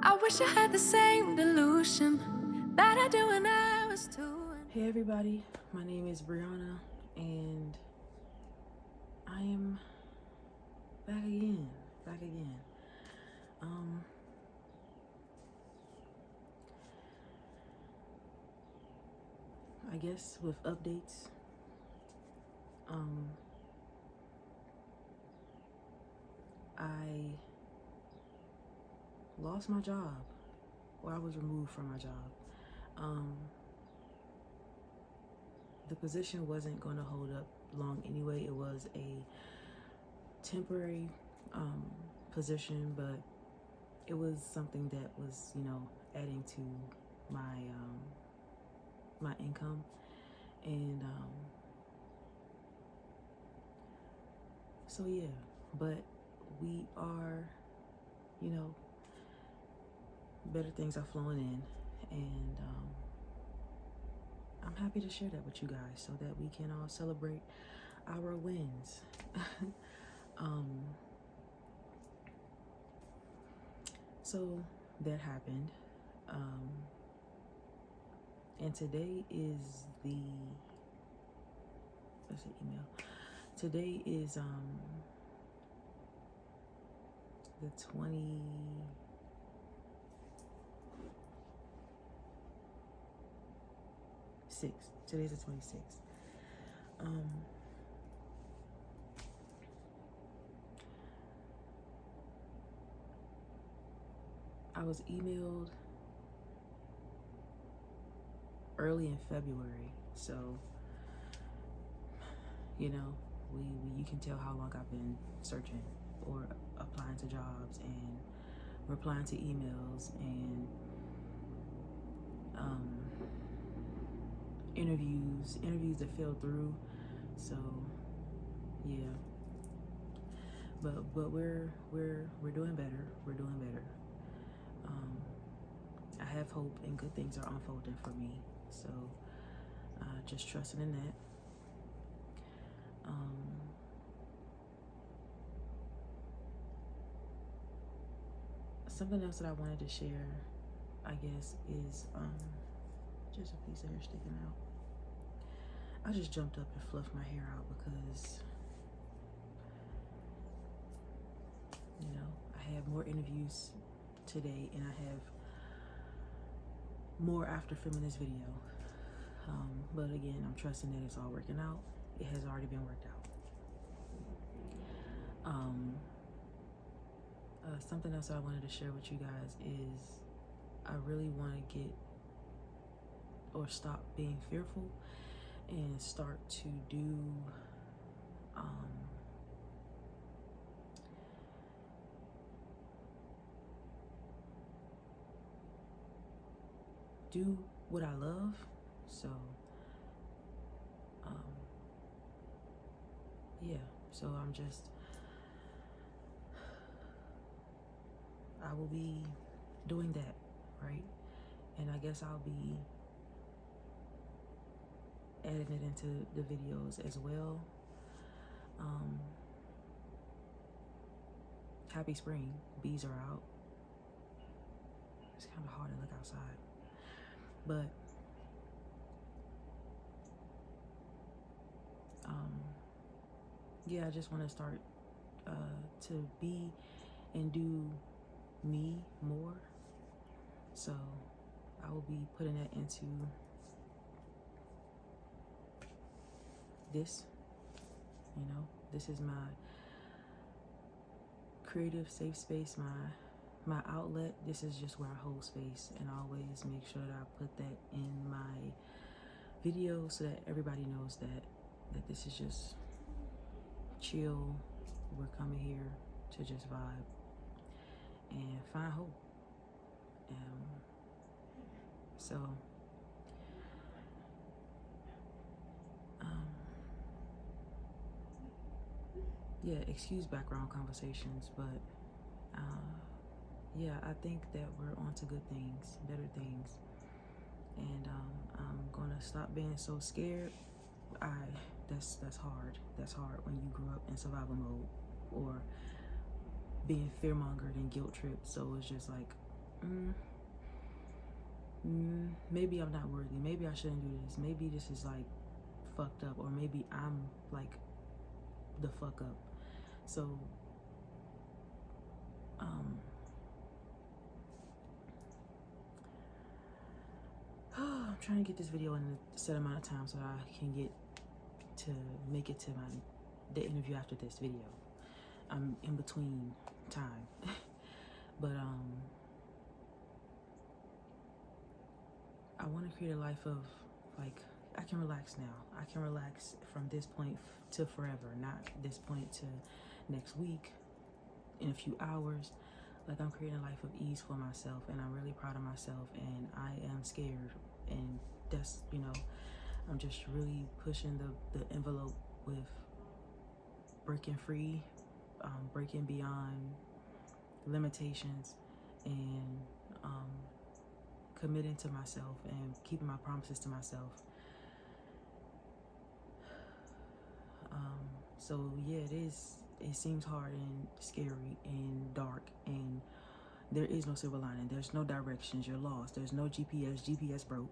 I wish I had the same delusion that I do when I was two. Hey everybody, my name is Brianna and I am back again. I guess with updates. I lost my job, or I was removed from my job. The position wasn't going to hold up long anyway. It was a temporary position, but it was something that was, adding to my my income, and so yeah. But we are, better things are flowing in, and I'm happy to share that with you guys so that we can all celebrate our wins. So that happened. And today is let's see, email. Today is the 26th. Today's the 26th. I was emailed early in February, so you can tell how long I've been searching or applying to jobs and replying to emails and interviews that fell through. So yeah, but we're doing better. I have hope and good things are unfolding for me. So just trusting in that. Something else that I wanted to share, I guess, is just a piece of hair sticking out. I just jumped up and fluffed my hair out because, I have more interviews today and I have more after filming this video. But again, I'm trusting that it's all working out. It has already been worked out. Something else I wanted to share with you guys is I really want to get or stop being fearful and start to do what I love. So yeah, so I will be doing that, right? And I guess I'll be adding it into the videos as well. Happy spring. Bees are out. It's kind of hard to look outside, but yeah, I just want to start to be and do me more. So I will be putting that into this. This is my creative safe space, my outlet. This is just where I hold space, and I always make sure that I put that in my video so that everybody knows that this is just chill. We're coming here to just vibe and find hope. So yeah, excuse background conversations, but yeah, I think that we're on to good things, better things, and I'm gonna stop being so scared. I that's hard. That's hard when you grew up in survival mode or being fear-mongered and guilt-tripped. So it's just like, maybe I'm not worthy. Maybe I shouldn't do this. Maybe this is like fucked up, or maybe I'm like the fuck up. So I'm trying to get this video in a set amount of time so that I can get to make it to the interview after this video. I'm in between time. But I want to create a life of, like, I can relax now. I can relax from this point to forever, not this point to next week, in a few hours. Like, I'm creating a life of ease for myself, and I'm really proud of myself, and I am scared. And that's, you know, I'm just really pushing the envelope with breaking free, breaking beyond limitations, and committing to myself and keeping my promises to myself. So yeah, it seems hard and scary and dark, and there is no silver lining. There's no directions. You're lost. There's no GPS. GPS broke.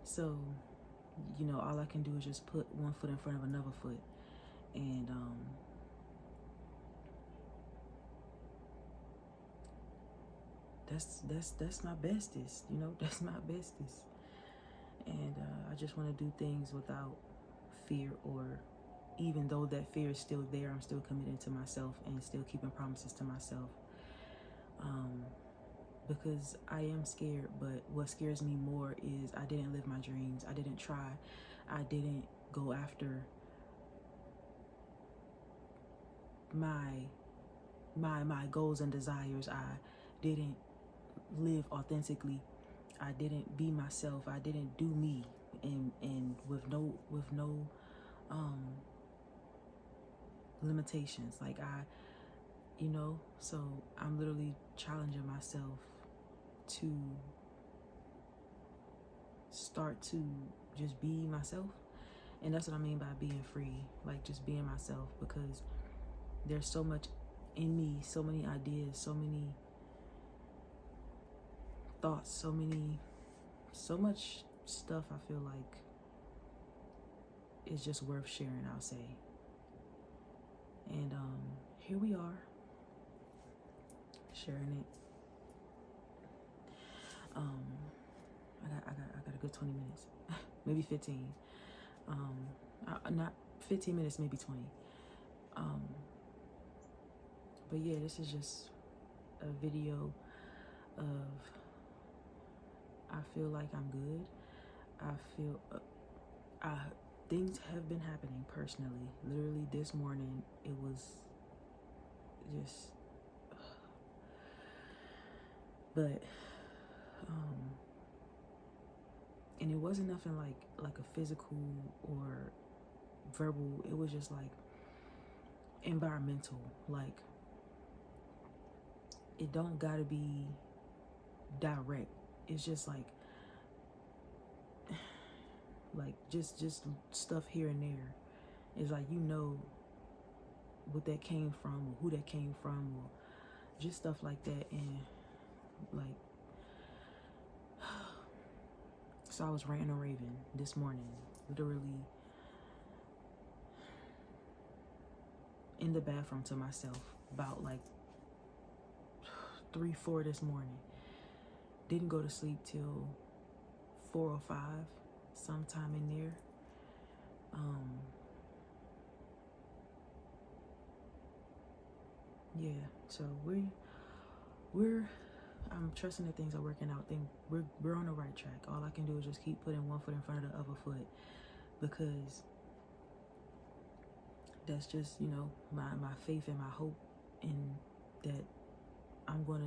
So, you know, all I can do is just put one foot in front of another foot, and that's my bestest. You know, that's my bestest. And I just want to do things without fear, or even though that fear is still there, I'm still committed to myself and still keeping promises to myself. Because I am scared, but what scares me more is I didn't live my dreams. I didn't try. I didn't go after my goals and desires. I didn't live authentically. I didn't be myself. I didn't do me, and with no limitations. Like, you know, so I'm literally challenging myself to start to just be myself. And that's what I mean by being free, like just being myself, because there's so much in me, so many ideas, so many thoughts, so much stuff I feel like is just worth sharing, I'll say. And here we are, sharing it. I got a good 20 minutes, maybe 15. Not 15 minutes, maybe 20. But yeah, this is just a video of, I feel like I'm good. I feel things have been happening personally. Literally this morning, it was just, but and it wasn't nothing like a physical or verbal. It was just like environmental. Like, it don't gotta be direct. It's just like just stuff here and there. It's like, you know what that came from, or who that came from, or just stuff like that. And like, so I was ranting and raving this morning, literally in the bathroom to myself, about like 3-4 this morning. Didn't go to sleep till 4 or 5, sometime in there. Yeah, so I'm trusting that things are working out. We're on the right track. All I can do is just keep putting one foot in front of the other foot, because that's just, you know, my faith and my hope in that I'm gonna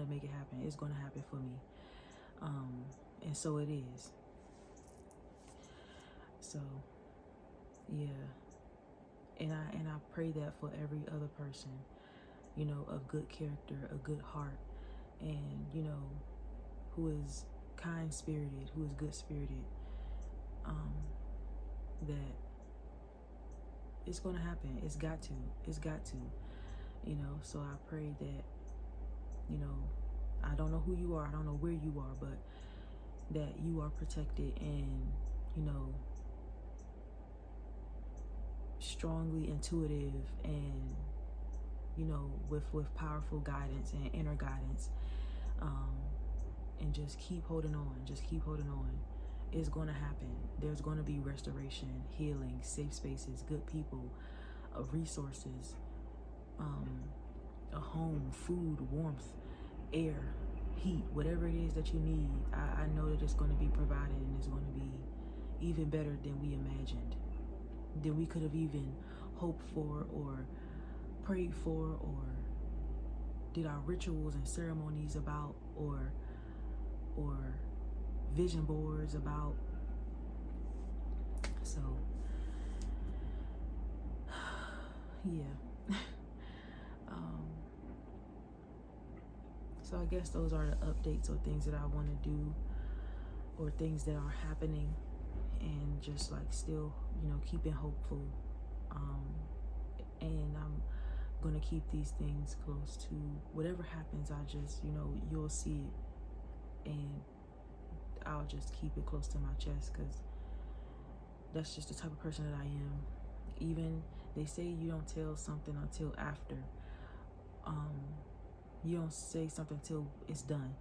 make it happen. It's gonna happen for me. And so it is. So yeah. And I pray that for every other person, you know, of good character, a good heart, and, you know, who is kind-spirited, who is good-spirited, that it's going to happen. It's got to. You know, so I pray that, you know, I don't know who you are, I don't know where you are, but that you are protected and, you know, strongly intuitive and, you know, with powerful guidance and inner guidance, and just keep holding on. It's going to happen. There's going to be restoration, healing, safe spaces, good people, resources, a home, food, warmth, air, heat, whatever it is that you need. I know that it's going to be provided, and it's going to be even better than we imagined, than we could have even hoped for or prayed for or did our rituals and ceremonies about or vision boards about. So yeah. So I guess those are the updates or things that I want to do or things that are happening, and just like still, you know, keeping hopeful. And I'm going to keep these things close to whatever happens. I just, you know, you'll see it, and I'll just keep it close to my chest, because that's just the type of person that I am. Even they say you don't tell something until after. You don't say something till it's done,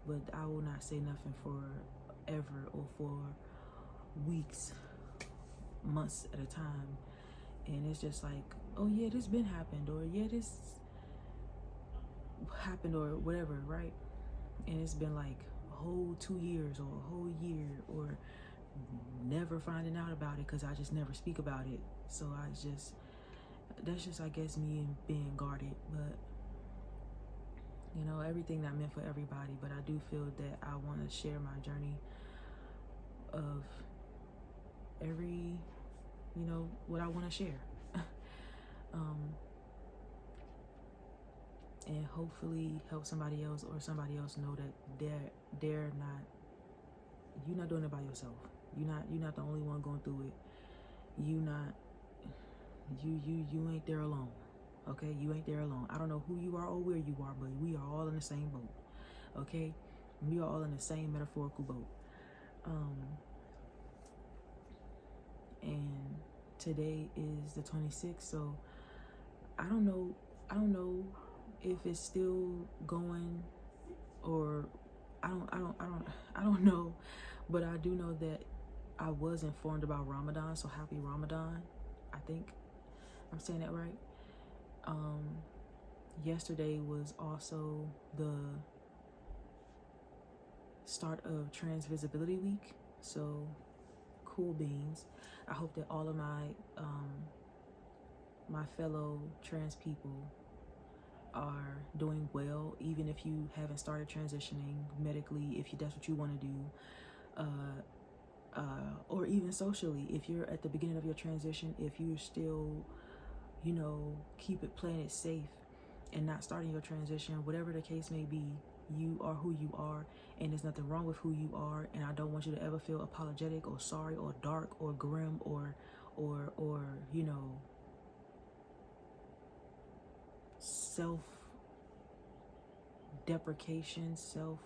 but I will not say nothing forever or for weeks, months at a time. And it's just like, oh yeah, this been happened, or yeah, this happened, or whatever, right? And it's been like a whole 2 years or a whole year, or never finding out about it because I just never speak about it. So that's just, I guess, me being guarded. But you know, everything not meant for everybody, but I do feel that I want to share my journey of every, you know, what I want to share. And hopefully help somebody else, or somebody else know that they're not, you're not doing it by yourself. You're not the only one going through it. You ain't there alone. Okay, you ain't there alone. I don't know who you are or where you are, but we are all in the same boat. Okay, we are all in the same metaphorical boat. And today is the 26th, so I don't know if it's still going, or I don't know, but I do know that I was informed about Ramadan, so happy Ramadan. I think I'm saying that right. Yesterday was also the start of Trans Visibility Week, so cool beans. I hope that all of my my fellow trans people are doing well, even if you haven't started transitioning medically, if that's what you want to do, or even socially, if you're at the beginning of your transition, if you're still, you know, playing it safe and not starting your transition, whatever the case may be, you are who you are, and there's nothing wrong with who you are. And I don't want you to ever feel apologetic or sorry or dark or grim or you know, self-deprecation, self-hurt.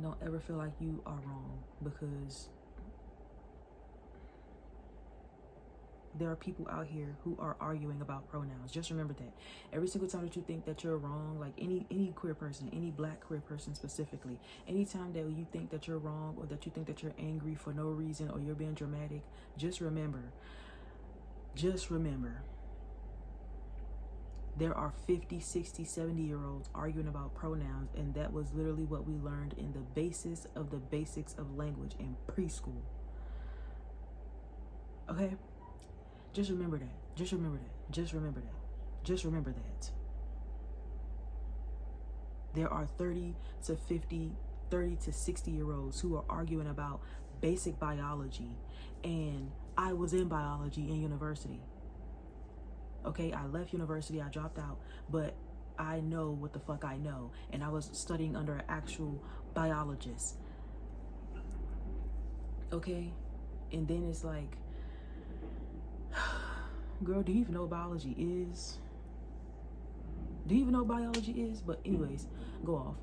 Don't ever feel like you are wrong, because there are people out here who are arguing about pronouns. Just remember that. Every single time that you think that you're wrong, like any queer person, any Black queer person specifically, anytime that you think that you're wrong, or that you think that you're angry for no reason, or you're being dramatic, just remember, there are 50, 60, 70-year-olds arguing about pronouns, and that was literally what we learned in the basis of the basics of language in preschool. Okay? Just remember that. Just remember that. Just remember that. Just remember that. There are 30 to 60-year-olds who are arguing about basic biology, and I was in biology in university. Okay, I left university, I dropped out, but I know what the fuck I know. And I was studying under an actual biologist. Okay? And then it's like, girl, do you even know what biology is? Do you even know what biology is? But anyways, go off.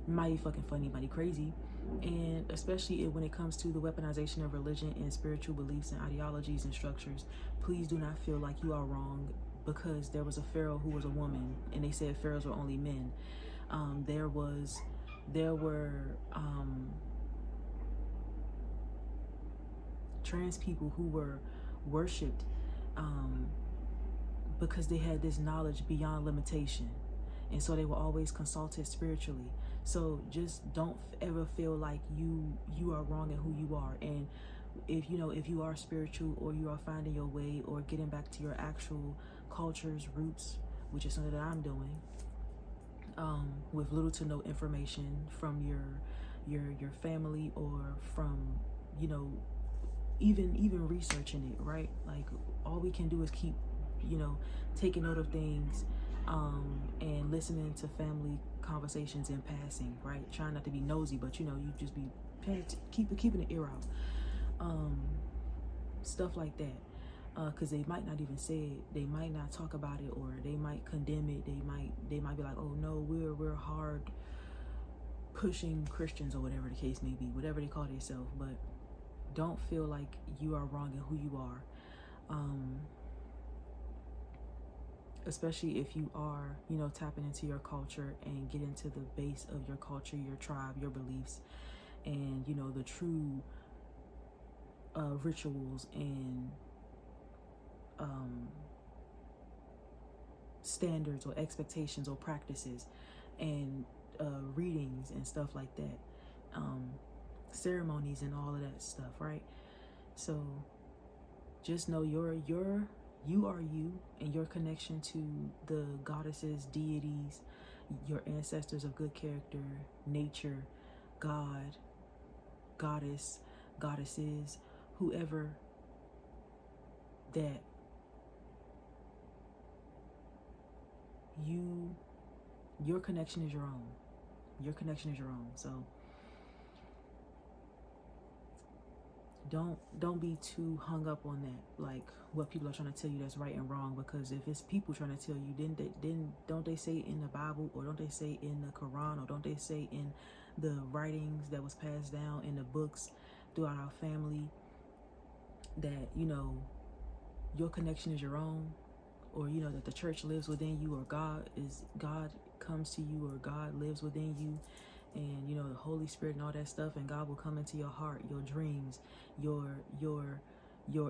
Mighty fucking funny, mighty crazy. And especially when it comes to the weaponization of religion and spiritual beliefs and ideologies and structures, please do not feel like you are wrong because there was a pharaoh who was a woman and they said pharaohs were only men. There were trans people who were worshipped because they had this knowledge beyond limitation, and so they were always consulted spiritually. So just don't ever feel like you are wrong in who you are. And if you are spiritual, or you are finding your way, or getting back to your actual culture's roots, which is something that I'm doing, with little to no information from your family, or from even researching it, right? Like, all we can do is keep taking note of things, and listening to family conversations in passing, right? Trying not to be nosy, but you just be keeping the ear out, stuff like that, because they might not even say it, they might not talk about it, or they might condemn it. They might be like, oh no, we're hard pushing Christians, or whatever the case may be, whatever they call themselves. But don't feel like you are wrong in who you are, especially if you are tapping into your culture and get into the base of your culture, your tribe, your beliefs, and the true rituals and standards, or expectations, or practices, and readings and stuff like that, ceremonies and all of that stuff, right? So just know you are you, and your connection to the goddesses, deities, your ancestors of good character, nature, God, goddess, goddesses, whoever that your connection is your own. Your connection is your own. So don't be too hung up on that, like what people are trying to tell you that's right and wrong. Because if it's people trying to tell you, then don't they say in the Bible, or don't they say in the Quran, or don't they say in the writings that was passed down in the books throughout our family, that your connection is your own, or that the church lives within you, or God comes to you, or God lives within you, and the Holy Spirit and all that stuff, and God will come into your heart, your dreams, your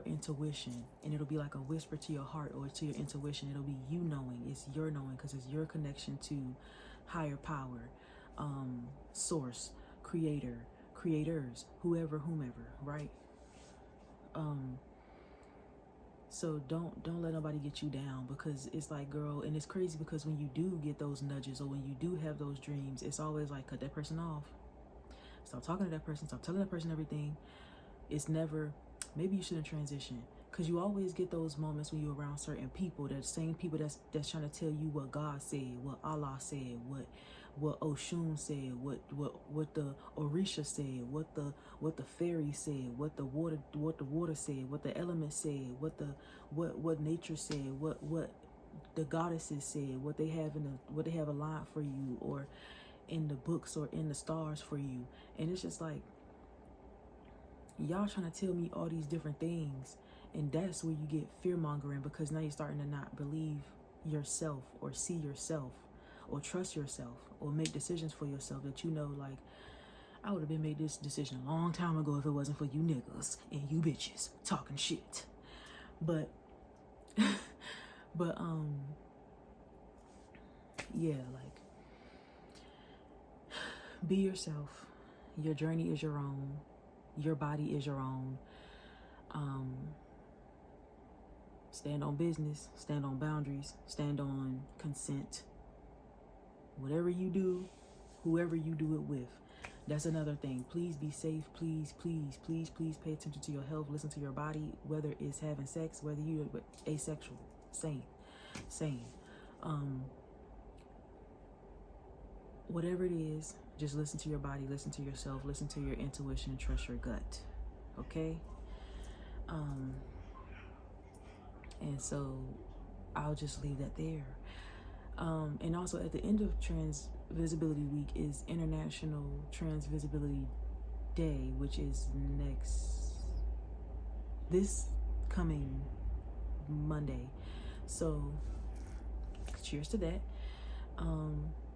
intuition, and it'll be like a whisper to your heart, or to your intuition. It'll be you knowing, it's your knowing, because it's your connection to higher power, source, creator, creators, whomever, right? So don't let nobody get you down, because it's like, girl, and it's crazy because when you do get those nudges, or when you do have those dreams, it's always like, cut that person off. Stop talking to that person. Stop telling that person everything. It's never, maybe you shouldn't transition, because you always get those moments when you're around certain people, that same people that's trying to tell you what God said, what Allah said, what Oshun said, what the Orisha said, what the fairy said, what the water said, what the elements said, what nature said, what the goddesses said, what they have aligned for you, or in the books, or in the stars for you. And it's just like, y'all trying to tell me all these different things, and that's where you get fear-mongering, because now you're starting to not believe yourself, or see yourself, or trust yourself, or make decisions for yourself that like, I would have been made this decision a long time ago if it wasn't for you niggas and you bitches talking shit. But yeah, like, be yourself. Your journey is your own. Your body is your own. Stand on business, stand on boundaries, stand on consent. Whatever you do, whoever you do it with, that's another thing. Please be safe. Please pay attention to your health. Listen to your body, whether it's having sex, whether you're asexual, same. saying. Whatever it is, just listen to your body, listen to yourself, listen to your intuition, and trust your gut. Okay? And so I'll just leave that there. And also at the end of Trans Visibility Week is International Trans Visibility Day, which is this coming Monday. So cheers to that.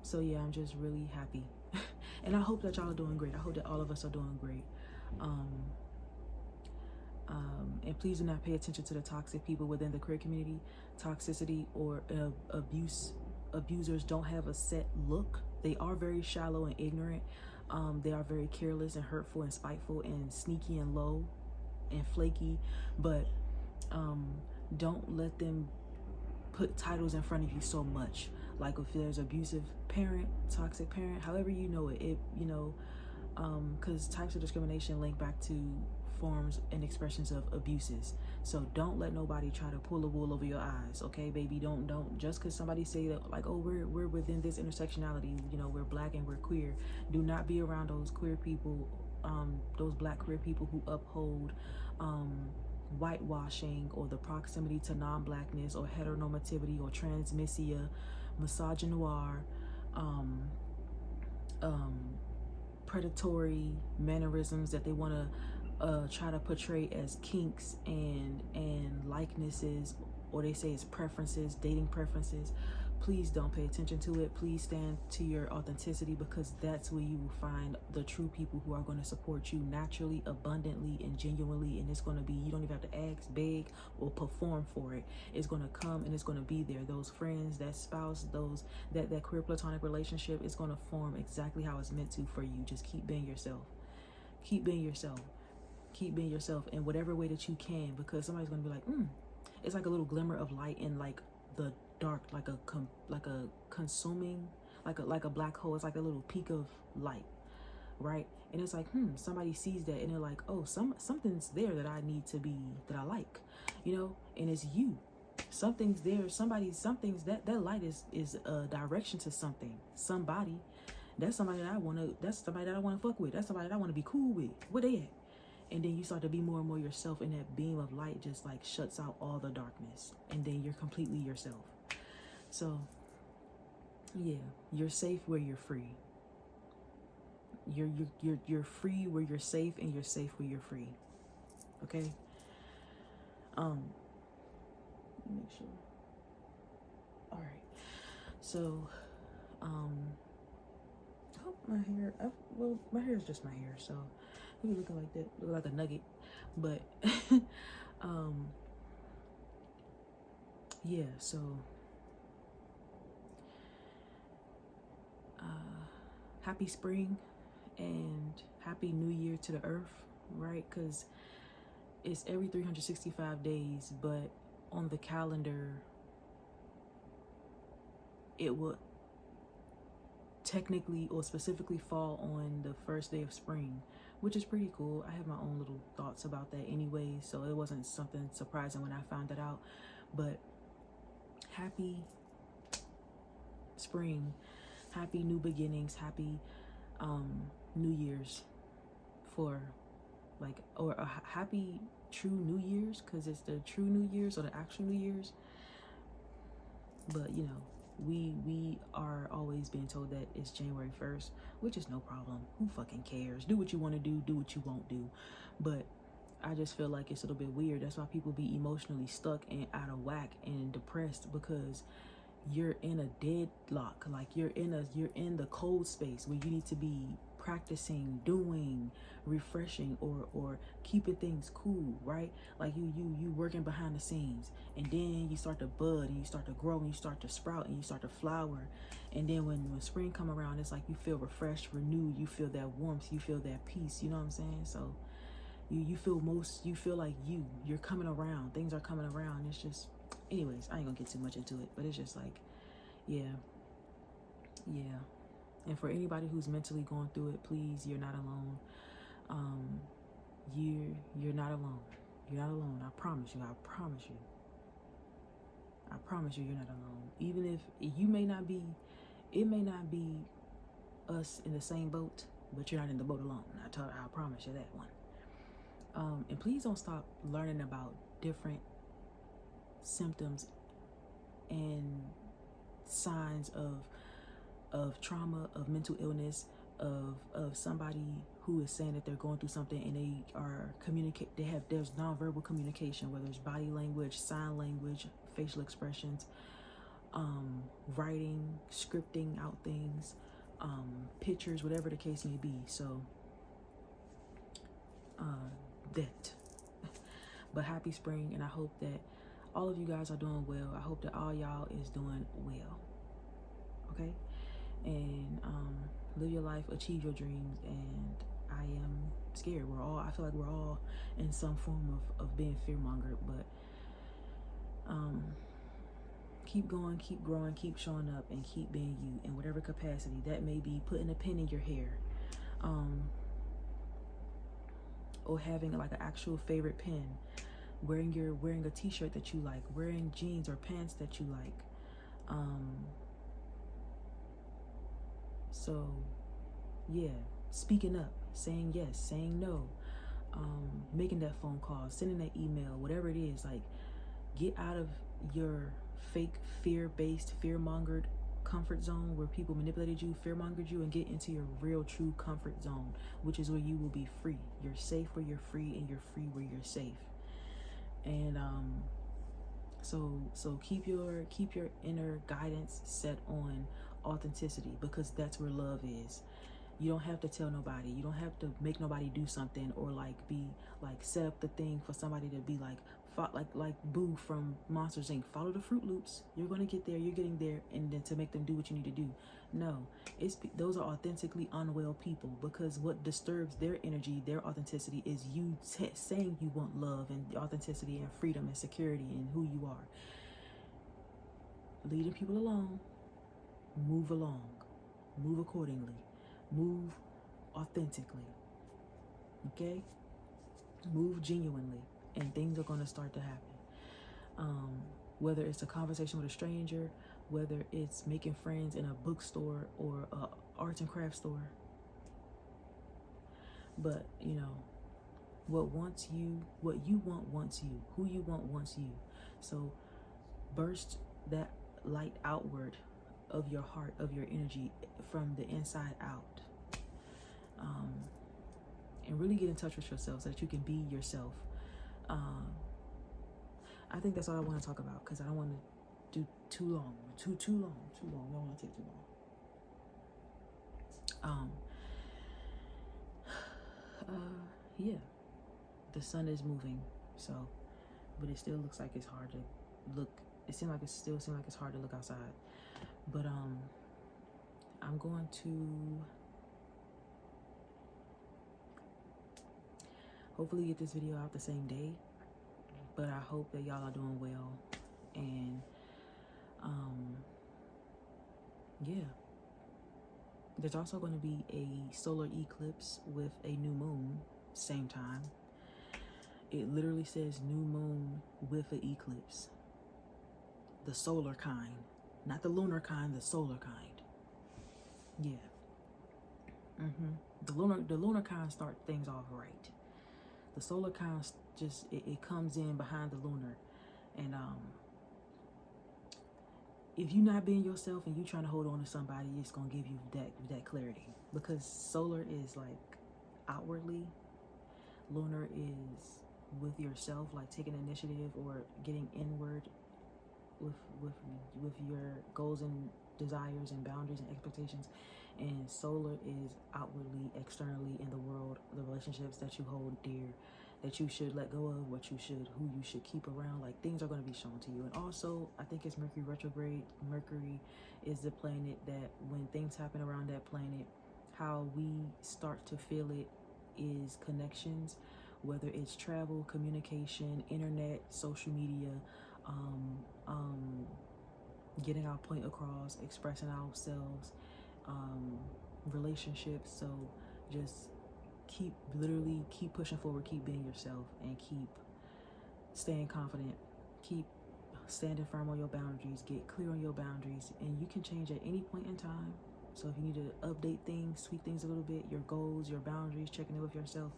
So yeah, I'm just really happy. And I hope that y'all are doing great. I hope that all of us are doing great. And please do not pay attention to the toxic people within the queer community. Toxicity or abusers don't have a set look. They are very shallow and ignorant. They are very careless and hurtful and spiteful and sneaky and low and flaky. But don't let them put titles in front of you so much. Like if there's abusive parent, toxic parent, however you know it, because types of discrimination link back to forms and expressions of abuses. So don't let nobody try to pull the wool over your eyes, okay, baby? Don't just because somebody say that, like, oh, we're within this intersectionality, we're black and we're queer. Do not be around those queer people, those black queer people who uphold whitewashing or the proximity to non-blackness or heteronormativity or transmissia, misogynoir, predatory mannerisms that they want to try to portray as kinks and likenesses, or they say it's preferences, dating preferences. Please don't pay attention to it. Please stand to your authenticity, because that's where you will find the true people who are going to support you naturally, abundantly, and genuinely. And it's going to be, you don't even have to ask, beg, or perform for it. It's going to come and it's going to be there. Those friends, that spouse, that queer platonic relationship is going to form exactly how it's meant to for you. Just keep being yourself. Keep being yourself. Keep being yourself in whatever way that you can, because somebody's going to be like, it's like a little glimmer of light in like the dark, like a consuming, like a black hole. It's like a little peak of light, right? And it's like, somebody sees that and they're like, oh, something's there that I need to be, that I like, and it's you. Something's there. Something's that light is a direction to somebody. That's somebody that I want to fuck with. That's somebody that I want to be cool with. Where they at? And then you start to be more and more yourself, and that beam of light just like shuts out all the darkness, and then you're completely yourself. So yeah, you're safe where you're free. You're free where you're safe, and you're safe where you're free. Okay? Let me make sure. All right. So my hair, my hair is just my hair, so we looking like that, look like a nugget, but yeah, so happy spring and happy new year to the earth, right? Because it's every 365 days, but on the calendar it will technically or specifically fall on the first day of spring, which is pretty cool. I have my own little thoughts about that anyway, so it wasn't something surprising when I found that out. But happy spring, happy new beginnings, happy New Year's for or a happy true New Year's, because it's the true New Year's or the actual New Year's. But we are always being told that it's January 1st, which is no problem. Who fucking cares? Do what you want to do what you won't do. But I just feel like it's a little bit weird. That's why people be emotionally stuck and out of whack and depressed, because you're in a deadlock. Like you're in the cold space where you need to be practicing, doing, refreshing, or keeping things cool, right? Like you working behind the scenes, and then you start to bud and you start to grow and you start to sprout and you start to flower, and then when spring come around, it's like you feel refreshed, renewed, you feel that warmth, you feel that peace, you know what I'm saying? So you feel like you're coming around, things are coming around. It's just, anyways, I ain't gonna get too much into it, but it's just like, yeah. And for anybody who's mentally going through it, please, you're not alone. You're not alone. You're not alone. I promise you. I promise you, you're not alone. Even if you may not be, it may not be us in the same boat, but you're not in the boat alone. I promise you that one. And please don't stop learning about different symptoms and signs of trauma, of mental illness, of somebody who is saying that they're going through something and they are there's nonverbal communication, whether it's body language, sign language, facial expressions, writing, scripting out things, pictures, whatever the case may be. So that. But happy spring, and I hope that all of you guys are doing well. I hope that all y'all is doing well. Okay? And live your life, achieve your dreams, and I am scared. I feel like we're all in some form of being fear-mongered, but keep going, keep growing, keep showing up, and keep being you in whatever capacity. That may be putting a pin in your hair, or having like an actual favorite pin, wearing a t-shirt that you like, wearing jeans or pants that you like. So yeah, speaking up, saying yes, saying no, making that phone call, sending that email, whatever it is. Like, get out of your fake fear-based, fear-mongered comfort zone where people manipulated you, fear-mongered you, and get into your real, true comfort zone, which is where you will be free. You're safe where you're free, and you're free where you're safe. And so keep your inner guidance set on authenticity, because that's where love is. You don't have to tell nobody. You don't have to make nobody do something, or like be like set up the thing for somebody to be like Boo from Monsters Inc. Follow the Fruit Loops. You're gonna get there. You're getting there, and then to make them do what you need to do. No, those are authentically unwell people, because what disturbs their energy, their authenticity, is you saying you want love and authenticity and freedom and security in who you are. Leading people along. Move along. Move accordingly. Move authentically. Okay? Move genuinely, and things are going to start to happen. Whether it's a conversation with a stranger, whether it's making friends in a bookstore or a arts and crafts store. But you know, what you want wants you. Who you want wants you. So burst that light outward of your heart, of your energy, from the inside out. And really get in touch with yourself so that you can be yourself. I think that's all I want to talk about, because I don't want to do too long. I don't want to take too long. Yeah, the sun is moving, so, but it still looks like it's hard to look. It still seems like it's hard to look outside. But I'm going to hopefully get this video out the same day. But I hope that y'all are doing well. And yeah. There's also going to be a solar eclipse with a new moon, same time. It literally says new moon with an eclipse. The solar kind. Not the lunar kind, the solar kind. Yeah. The lunar kind start things off right. The solar kind just it comes in behind the lunar. And if you're not being yourself and you trying to hold on to somebody, it's gonna give you that clarity. Because solar is like outwardly, lunar is with yourself, like taking initiative or getting inward with your goals and desires and boundaries and expectations. And solar is outwardly, externally in the world, the relationships that you hold dear, that you should let go of, who you should keep around. Like, things are going to be shown to you. And also, I think it's Mercury retrograde. Mercury is the planet that when things happen around that planet, how we start to feel it is connections, whether it's travel, communication, internet, social media, getting our point across, expressing ourselves, relationships. So just keep pushing forward, keep being yourself, and keep staying confident, keep standing firm on your boundaries, get clear on your boundaries, and you can change at any point in time. So if you need to update things, tweak things a little bit, your goals, your boundaries, checking in with yourself,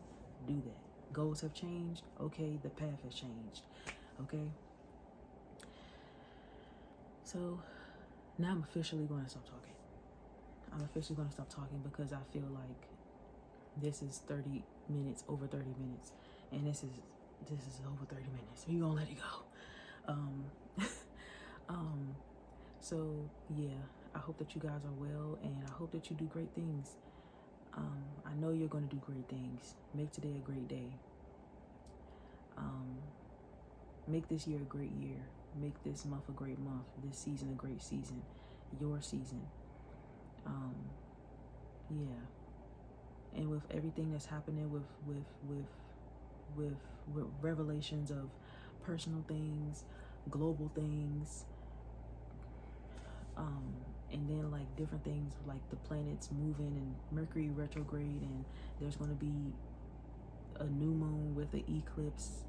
do that. Goals have changed. Okay, the path has changed. Okay. So now I'm officially going to stop talking. I'm officially going to stop talking because I feel like this is 30 minutes, over 30 minutes, and this is over 30 minutes. We're gonna let it go. So yeah, I hope that you guys are well, and I hope that you do great things. I know you're going to do great things. Make today a great day. Make this year a great year. Make this month a great month. This season a great season. Your season. Yeah. And with everything that's happening with revelations of personal things, global things, and then like different things like the planets moving and Mercury retrograde, and there's going to be a new moon with an eclipse,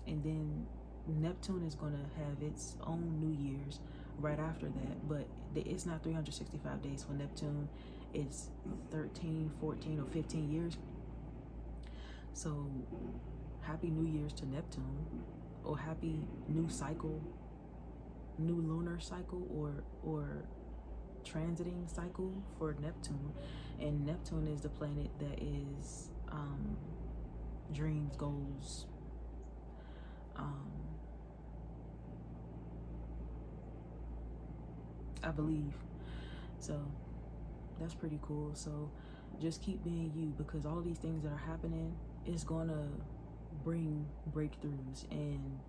and then Neptune is going to have its own New Year's right after that, but it's not 365 days for Neptune. It's 13, 14, or 15 years. So happy New Year's to Neptune, or happy new cycle, new lunar cycle, or transiting cycle for Neptune. And Neptune is the planet that is dreams, goals, I believe. So that's pretty cool. So just keep being you, because all these things that are happening is gonna bring breakthroughs and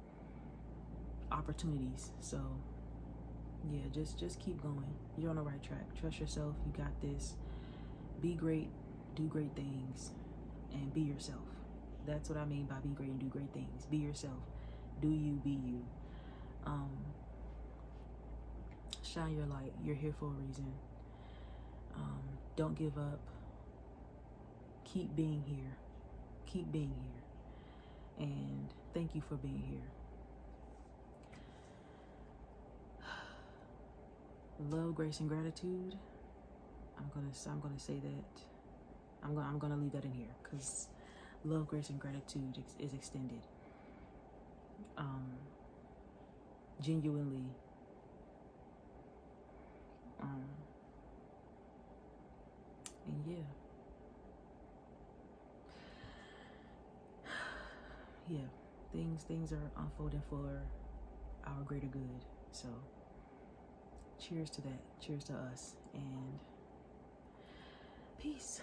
opportunities. So yeah, just keep going. You're on the right track. Trust yourself. You got this. Be great, do great things, and be yourself. That's what I mean by be great and do great things. Be yourself. Do you, be you. Shine your light. You're here for a reason. Don't give up. Keep being here. Keep being here. And thank you for being here. Love, grace, and gratitude. I'm gonna say that. I'm gonna leave that in here because love, grace, and gratitude is extended. Genuinely. And yeah, things are unfolding for our greater good. So cheers to that. Cheers to us, and peace.